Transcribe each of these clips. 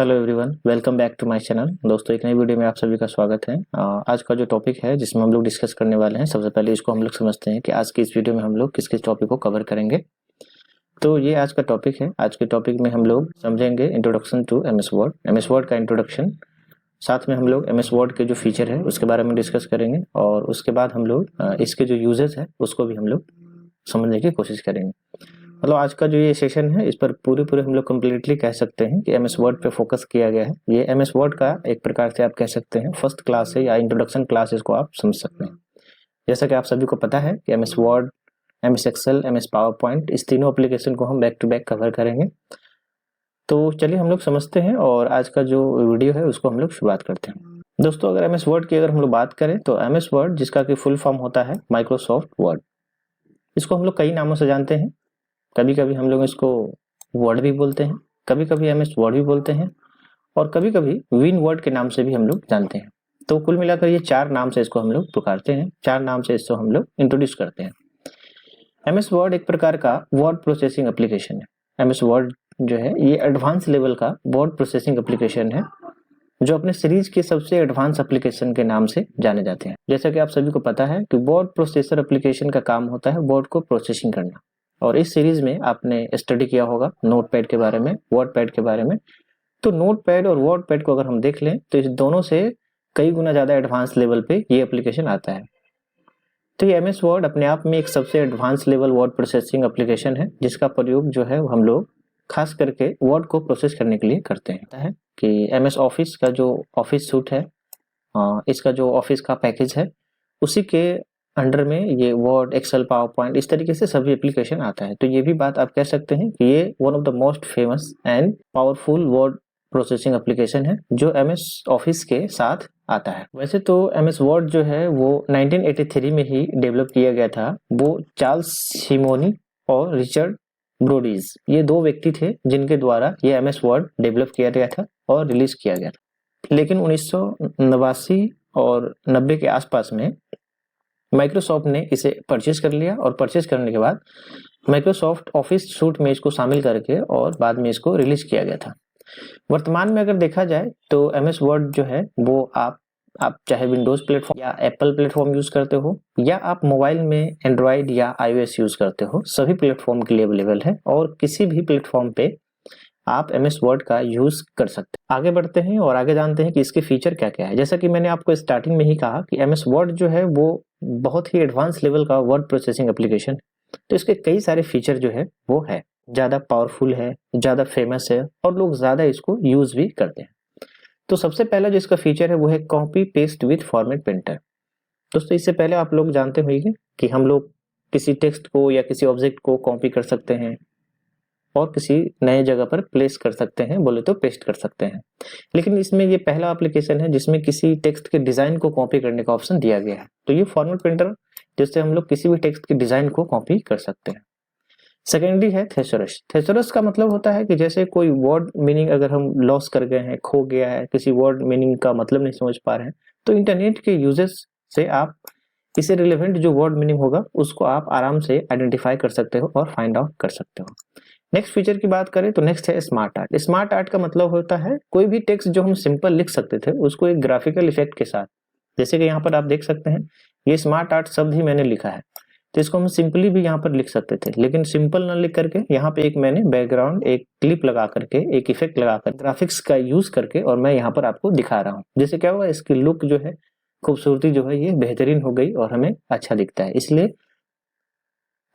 Hello everyone, welcome back to my channel. दोस्तों, एक नई वीडियो में आप सभी का स्वागत है। आज का जो टॉपिक है जिसमें हम लोग डिस्कस करने वाले हैं, सबसे पहले इसको हम लोग समझते हैं कि आज की इस वीडियो में हम लोग किस किस टॉपिक को कवर करेंगे। तो ये आज का टॉपिक है। आज के टॉपिक में हम लोग समझेंगे introduction to MS Word, MS Word का इंट्रोडक्शन। साथ में हम लोग एमएस वर्ड के जो फीचर है उसके बारे में डिस्कस करेंगे और उसके बाद हम लोग इसके जो यूजेस है उसको भी हम लोग समझने की कोशिश करेंगे। मतलब आज का जो ये सेशन है इस पर पूरे हम लोग कम्प्लीटली कह सकते हैं कि एमएस वर्ड पे फोकस किया गया है। ये एमएस वर्ड का एक प्रकार से आप कह सकते हैं फर्स्ट क्लास है या इंट्रोडक्शन क्लास, इसको आप समझ सकते हैं। जैसा कि आप सभी को पता है कि MS Word, MS Excel, MS PowerPoint, इस तीनों एप्लीकेशन को हम बैक टू बैक कवर करेंगे। तो चलिए हम लोग समझते हैं और आज का जो वीडियो है उसको हम लोग शुरुआत करते हैं। दोस्तों, अगर एमएस वर्ड की अगर हम लोग बात करें तो एमएस वर्ड, जिसका कि फुल फॉर्म होता है माइक्रोसॉफ्ट वर्ड, इसको हम लोग कई नामों से जानते हैं। कभी कभी हम लोग इसको वर्ड भी बोलते हैं, कभी कभी एमएस वर्ड भी बोलते हैं और कभी कभी विन वर्ड के नाम से भी हम लोग जानते हैं। तो कुल मिलाकर ये चार नाम से इसको हम लोग पुकारते हैं, चार नाम से इसको हम लोग इंट्रोड्यूस करते हैं। एमएस वर्ड एक प्रकार का वर्ड प्रोसेसिंग एप्लीकेशन है। एमएस वर्ड जो है ये एडवांस लेवल का वर्ड प्रोसेसिंग एप्लीकेशन है जो अपने सीरीज के सबसे एडवांस एप्लीकेशन के नाम से जाने जाते हैं। जैसा कि आप सभी को पता है कि वर्ड प्रोसेसर एप्लीकेशन का काम होता है वर्ड को प्रोसेसिंग करना, और इस सीरीज में आपने स्टडी किया होगा नोटपैड के बारे में, वर्डपैड के बारे में। तो नोटपैड और वर्डपैड को अगर हम देख लें तो इस दोनों से कई गुना ज्यादा एडवांस लेवल पे ये एप्लीकेशन आता है। तो ये एमएस वर्ड अपने आप में एक सबसे advance level word processing application है जिसका प्रयोग जो है हम लोग खास करके वर्ड को प्रोसेस करने के लिए करते हैं। कि एमएस ऑफिस का जो ऑफिस सूट है, इसका जो ऑफिस का पैकेज है, उसी के अंडर में ये वर्ड, एक्सेल, पावर पॉइंट, इस तरीके से सभी एप्लीकेशन आता है। तो ये भी बात आप कह सकते हैं कि ये one of the most famous and powerful word processing application है जो एमएस ऑफिस के साथ आता है। वैसे तो एमएस वर्ड जो है वो 1983 में ही डेवलप किया गया था। वो चार्ल्स सिमोनी और रिचर्ड ब्रोडीज, ये दो व्यक्ति थे जिनके द्वारा ये एमएस वर्ड डेवलप किया गया था और रिलीज किया गया था। लेकिन 1989 और 90 के आसपास में माइक्रोसॉफ्ट ने इसे परचेज कर लिया और परचेज करने के बाद माइक्रोसॉफ्ट ऑफिस सूट में इसको शामिल करके और बाद में इसको रिलीज किया गया था। वर्तमान में अगर देखा जाए तो एमएस वर्ड जो है वो आप चाहे विंडोज प्लेटफॉर्म या एप्पल प्लेटफॉर्म यूज करते हो या आप मोबाइल में एंड्रॉइड या आईओएस यूज करते हो, सभी प्लेटफॉर्म के लिए अवेलेबल है और किसी भी प्लेटफॉर्म पे आप एमएस वर्ड का यूज कर सकते हैं। आगे बढ़ते हैं और आगे जानते हैं कि इसके फीचर क्या क्या है। जैसा कि मैंने आपको स्टार्टिंग में ही कहा कि एमएस वर्ड जो है वो बहुत ही एडवांस लेवल का वर्ड प्रोसेसिंग एप्लीकेशन, तो इसके कई सारे फीचर जो है वो है, ज्यादा पावरफुल है, ज्यादा फेमस है और लोग ज्यादा इसको यूज भी करते हैं। तो सबसे पहला जो इसका फीचर है वो है copy paste with format printer. दोस्तों, इससे पहले आप लोग जानते होंगे कि हम लोग किसी टेक्स्ट को या किसी ऑब्जेक्ट को कॉपी कर सकते हैं और किसी नए जगह पर प्लेस कर सकते हैं, बोले तो पेस्ट कर सकते हैं। लेकिन इसमें ये पहला एप्लीकेशन है जिसमें किसी टेक्स्ट के डिजाइन को कॉपी करने का ऑप्शन दिया गया है। तो ये फॉर्मेट प्रिंटर जिससे हम लोग किसी भी टेक्स्ट के डिजाइन को कॉपी कर सकते हैं। सेकेंडरी है थेसोरस। थेसोरस का मतलब होता है कि जैसे कोई वर्ड मीनिंग अगर हम लॉस कर गए हैं, खो गया है, किसी वर्ड मीनिंग का मतलब नहीं समझ पा रहे हैं, तो इंटरनेट के यूजेस से आप इससे रिलेवेंट जो वर्ड मीनिंग होगा उसको आप आराम से आइडेंटिफाई कर सकते हो और फाइंड आउट कर सकते हो। नेक्स्ट फीचर की बात करें तो नेक्स्ट है स्मार्ट आर्ट। स्मार्ट आर्ट का मतलब होता है कोई भी टेक्स्ट जो हम सिंपल लिख सकते थे उसको एक ग्राफिकल इफेक्ट के साथ, जैसे कि यहाँ पर आप देख सकते हैं ये स्मार्ट आर्ट शब्द ही मैंने लिखा है, तो इसको हम सिंपली भी यहाँ पर लिख सकते थे, लेकिन सिंपल ना लिख करके यहाँ पे एक मैंने बैकग्राउंड, एक क्लिप लगा करके, एक इफेक्ट लगाकर, ग्राफिक्स का यूज करके और मैं यहाँ पर आपको दिखा रहा हूँ। जैसे क्या हुआ, इसकी लुक जो है, खूबसूरती जो है ये बेहतरीन हो गई और हमें अच्छा दिखता है, इसलिए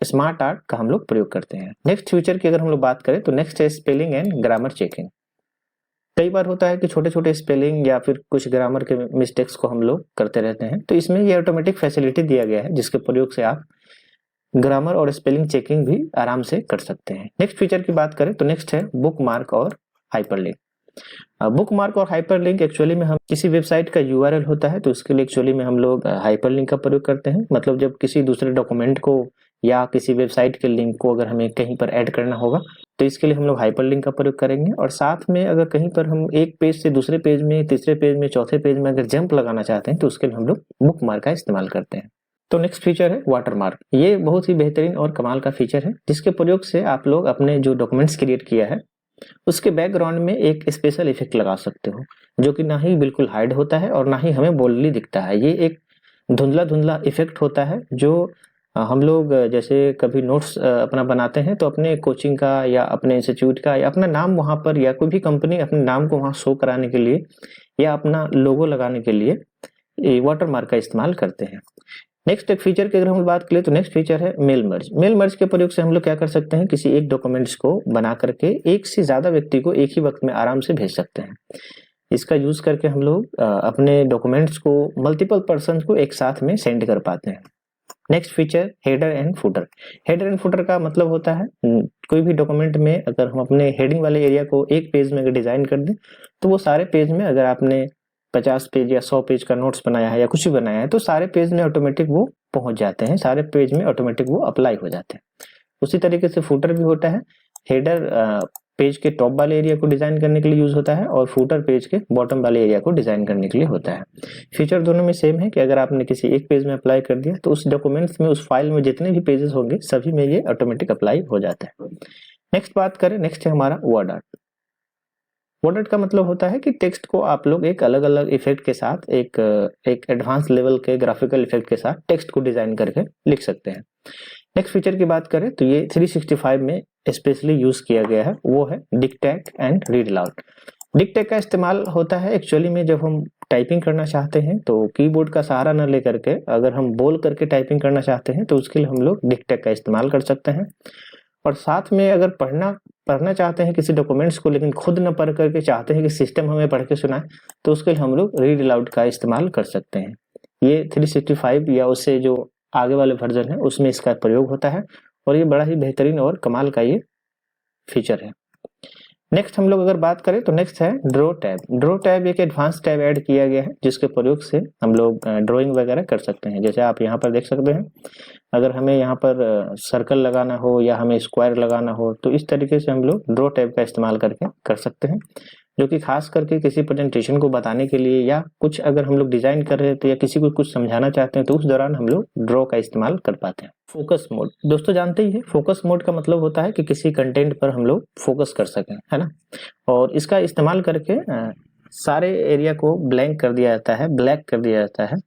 स्मार्ट आर्ट का हम लोग प्रयोग करते हैं। नेक्स्ट फीचर की अगर हम लोग बात करें तो नेक्स्ट है स्पेलिंग एंड ग्रामर चेकिंग। कई बार होता है कि छोटे छोटे स्पेलिंग या फिर कुछ ग्रामर के मिस्टेक्स को हम लोग करते रहते हैं, तो इसमें ये ऑटोमेटिक फैसिलिटी दिया गया है जिसके प्रयोग से आप ग्रामर और स्पेलिंग चेकिंग भी आराम से कर सकते हैं। नेक्स्ट फीचर की बात करें तो नेक्स्ट है बुक मार्क और हाइपरलिंक। बुक मार्क और हाइपरलिंक एक्चुअली में हम किसी वेबसाइट का यूआरएल होता है तो इसके लिए एक्चुअली में हम लोग हाइपरलिंक का प्रयोग करते हैं। मतलब जब किसी दूसरे डॉक्यूमेंट को या किसी वेबसाइट के लिंक को अगर हमें कहीं पर ऐड करना होगा तो इसके लिए हम लोग हाइपरलिंक का प्रयोग करेंगे। और साथ में अगर कहीं पर हम एक पेज से दूसरे पेज में, तीसरे पेज में, चौथे पेज में अगर जंप लगाना चाहते हैं तो उसके लिए हम लोग बुक मार्क का इस्तेमाल करते हैं। तो नेक्स्ट फीचर है वाटरमार्क। ये बहुत ही बेहतरीन और कमाल का फीचर है जिसके प्रयोग से आप लोग अपने जो डॉक्यूमेंट्स क्रिएट किया है उसके बैकग्राउंड में एक स्पेशल इफेक्ट लगा सकते हो जो कि ना ही बिल्कुल हाइड होता है और ना ही हमें बोल्डली दिखता है। ये एक धुंधला धुंधला इफेक्ट होता है जो हम लोग जैसे कभी नोट्स अपना बनाते हैं तो अपने कोचिंग का या अपने इंस्टीट्यूट का या अपना नाम वहाँ पर या कोई भी कंपनी अपने नाम को वहाँ शो कराने के लिए या अपना लोगो लगाने के लिए वाटर मार्क का इस्तेमाल करते हैं। नेक्स्ट एक फीचर की अगर हम बात करें तो नेक्स्ट फीचर है मेल मर्ज। मेल मर्ज के प्रयोग से हम लोग क्या कर सकते हैं, किसी एक डॉक्यूमेंट्स को बना करके एक से ज्यादा व्यक्ति को एक ही वक्त में आराम से भेज सकते हैं। इसका यूज करके हम लोग अपने डॉक्यूमेंट्स को मल्टीपल पर्सन को एक साथ में सेंड कर पाते हैं। Next feature header and footer. Header and footer का मतलब होता है कोई भी डॉक्यूमेंट में अगर हम अपने हेडिंग वाले एरिया को एक पेज में अगर डिजाइन कर दें तो वो सारे पेज में, अगर आपने 50 पेज या 100 पेज का नोट्स बनाया है या कुछ भी बनाया है तो सारे पेज में ऑटोमेटिक वो पहुंच जाते हैं, सारे पेज में ऑटोमेटिक वो अप्लाई हो जाते हैं। उसी तरीके से फुटर भी होता है। हेडर पेज के टॉप वाले एरिया को डिजाइन करने के लिए यूज होता है और फुटर पेज के बॉटम वाले एरिया को डिजाइन करने के लिए होता है। फीचर दोनों में सेम है कि अगर आपने किसी एक पेज में अप्लाई कर दिया तो उस डॉक्यूमेंट्स में, उस फाइल में जितने भी पेजेस होंगे सभी में ये ऑटोमेटिक अप्लाई हो जाता है। नेक्स्ट बात करें, नेक्स्ट है हमारा वर्ड आर्ट। वर्ड आर्ट का मतलब होता है कि टेक्स्ट को आप लोग एक अलग अलग इफेक्ट के साथ, एक एडवांस लेवल के ग्राफिकल इफेक्ट के साथ टेक्स्ट को डिजाइन करके लिख सकते हैं। नेक्स्ट फीचर की बात करें तो ये 365 में स्पेशली यूज किया गया है, वो है dictate and read aloud. Dictate का इस्तेमाल होता है एक्चुअली में जब हम टाइपिंग करना चाहते हैं तो कीबोर्ड का सहारा न लेकर के अगर हम बोल करके टाइपिंग करना चाहते हैं तो उसके लिए हम लोग डिक्टेट का इस्तेमाल कर सकते हैं। और साथ में अगर पढ़ना चाहते हैं किसी डॉक्यूमेंट्स को लेकिन खुद न पढ़ करके चाहते हैं कि सिस्टम हमें पढ़ के सुनाए तो उसके लिए हम लोग रीड अलाउड का इस्तेमाल कर सकते हैं। ये 365 या उससे जो आगे वाले वर्जन है उसमें इसका प्रयोग होता है और ये बड़ा ही बेहतरीन और कमाल का ये फीचर है। नेक्स्ट हम लोग अगर बात करें तो नेक्स्ट है ड्रॉ टैब। ड्रॉ टैब एक एडवांस टैब ऐड किया गया है जिसके प्रयोग से हम लोग ड्राइंग वगैरह कर सकते हैं। जैसे आप यहाँ पर देख सकते हैं, अगर हमें यहाँ पर सर्कल लगाना हो या हमें स्क्वायर लगाना हो तो इस तरीके से हम लोग ड्रॉ टैब का इस्तेमाल करके कर सकते हैं, जो कि खास करके किसी प्रेजेंटेशन को बताने के लिए या कुछ अगर हम लोग डिजाइन कर रहे थे या किसी को कुछ समझाना चाहते हैं तो उस दौरान हम लोग ड्रॉ का इस्तेमाल कर पाते हैं। फोकस मोड दोस्तों जानते ही है, फोकस मोड का मतलब होता है कि किसी कंटेंट पर हम लोग फोकस कर सकें, है ना। और इसका इस्तेमाल करके सारे एरिया को ब्लैंक कर दिया जाता है, ब्लैक कर दिया जाता है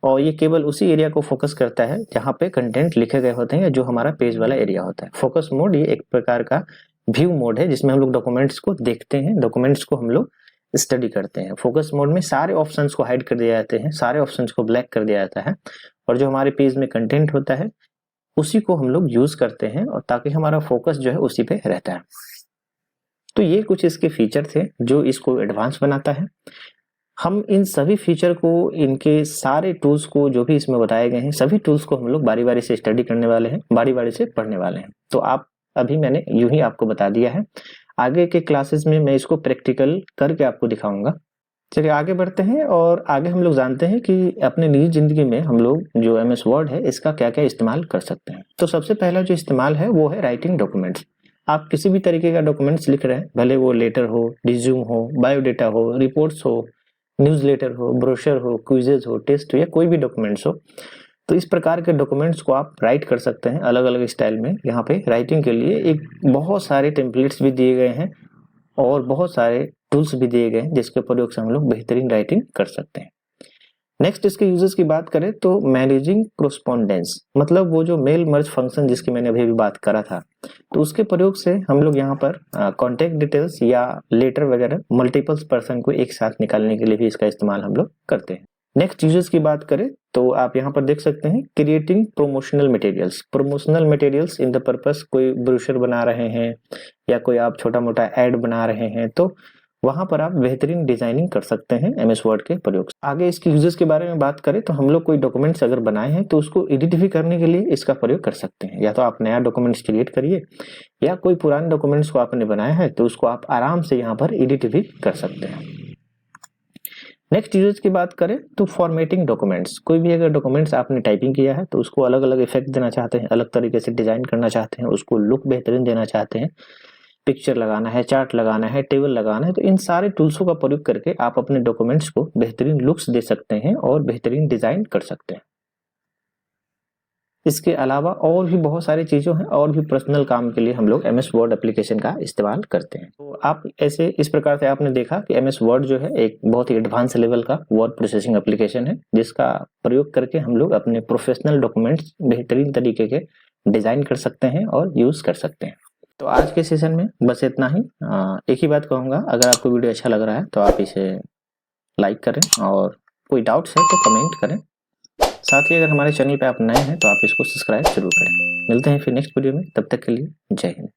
और ये केवल उसी एरिया को फोकस करता है जहाँ पे कंटेंट लिखे गए होते हैं या जो हमारा पेज वाला एरिया होता है। फोकस मोड ये एक प्रकार का व्यू मोड है जिसमें हम लोग डॉक्यूमेंट्स को देखते हैं, डॉक्यूमेंट्स को हम लोग स्टडी करते हैं। फोकस मोड में सारे ऑप्शंस को हाइड कर दिया जाते हैं, सारे ऑप्शंस को ब्लैक कर दिया जाता है और जो हमारे पेज में कंटेंट होता है उसी को हम लोग यूज करते हैं और ताकि हमारा फोकस जो है उसी पे रहता है। तो ये कुछ इसके फीचर थे जो इसको एडवांस बनाता है। हम इन सभी फीचर को, इनके सारे टूल्स को जो भी इसमें बताए गए हैं सभी टूल्स को हम लोग बारी बारी से स्टडी करने वाले हैं, बारी बारी से पढ़ने वाले हैं। तो आप अभी मैंने यूं ही आपको बता दिया है, आगे के क्लासेस में मैं इसको प्रैक्टिकल करके आपको दिखाऊंगा। चलिए आगे बढ़ते हैं और आगे हम लोग जानते हैं कि अपने निजी जिंदगी में हम लोग जो MS वर्ड है इसका क्या क्या इस्तेमाल कर सकते हैं। तो सबसे पहला जो इस्तेमाल है वो है राइटिंग डॉक्यूमेंट्स। आप किसी भी तरीके का डॉक्यूमेंट्स लिख रहे हैं, भले वो लेटर हो, रिज्यूम हो, बायोडेटा हो, रिपोर्ट्स हो, न्यूज़लेटर हो, ब्रोशर हो, क्विजेज हो, टेस्ट हो या कोई भी डॉक्यूमेंट्स हो, तो इस प्रकार के डॉक्यूमेंट्स को आप राइट कर सकते हैं अलग अलग स्टाइल में। यहाँ पे राइटिंग के लिए एक बहुत सारे टेम्पलेट्स भी दिए गए हैं और बहुत सारे टूल्स भी दिए गए हैं जिसके प्रयोग से हम लोग बेहतरीन राइटिंग कर सकते हैं। नेक्स्ट इसके यूजेस की बात करें तो मैनेजिंग कोरेस्पोंडेंस, मतलब वो जो मेल मर्ज फंक्शन जिसकी मैंने अभी भी बात करा था, तो उसके प्रयोग से हम लोग यहाँ पर कॉन्टेक्ट डिटेल्स या लेटर वगैरह मल्टीपल पर्सन को एक साथ निकालने के लिए भी इसका इस्तेमाल हम लोग करते हैं। नेक्स्ट यूजेस की बात करें तो आप यहाँ पर देख सकते हैं creating promotional materials. Promotional materials in the purpose, कोई ब्रोशर बना रहे हैं या कोई आप छोटा मोटा एड बना रहे हैं तो वहां पर आप बेहतरीन डिजाइनिंग कर सकते हैं MS वर्ड के प्रयोग से। आगे इसके यूजेस के बारे में बात करें तो हम लोग कोई डॉक्यूमेंट्स अगर बनाए हैं तो उसको एडिट भी करने के लिए इसका प्रयोग कर सकते हैं। या तो आप नया डॉक्यूमेंट्स क्रिएट करिए या कोई पुराने डॉक्यूमेंट्स को आपने बनाया है तो उसको आप आराम से यहाँ पर एडिट भी कर सकते हैं। नेक्स्ट यूजेस की बात करें तो फॉर्मेटिंग डॉक्यूमेंट्स। कोई भी अगर डॉक्यूमेंट्स आपने टाइपिंग किया है तो उसको अलग अलग इफेक्ट देना चाहते हैं, अलग तरीके से डिजाइन करना चाहते हैं, उसको लुक बेहतरीन देना चाहते हैं, पिक्चर लगाना है, चार्ट लगाना है, टेबल लगाना है, तो इन सारे टूल्सों का प्रयोग करके आप अपने डॉक्यूमेंट्स को बेहतरीन लुक्स दे सकते हैं और बेहतरीन डिजाइन कर सकते हैं। इसके अलावा और भी बहुत सारी चीज़ों हैं और भी पर्सनल काम के लिए हम लोग MS वर्ड एप्लीकेशन का इस्तेमाल करते हैं। तो आप ऐसे इस प्रकार से आपने देखा कि MS वर्ड जो है एक बहुत ही एडवांस लेवल का वर्ड प्रोसेसिंग एप्लीकेशन है, जिसका प्रयोग करके हम लोग अपने प्रोफेशनल डॉक्यूमेंट्स बेहतरीन तरीके के डिज़ाइन कर सकते हैं और यूज़ कर सकते हैं। तो आज के सेशन में बस इतना ही। एक ही बात कहूँगा, अगर आपको वीडियो अच्छा लग रहा है तो आप इसे लाइक करें और कोई डाउट्स है तो कमेंट करें। साथ ही अगर हमारे चैनल पे आप नए हैं तो आप इसको सब्सक्राइब जरूर करें। मिलते हैं फिर नेक्स्ट वीडियो में, तब तक के लिए जय हिंद।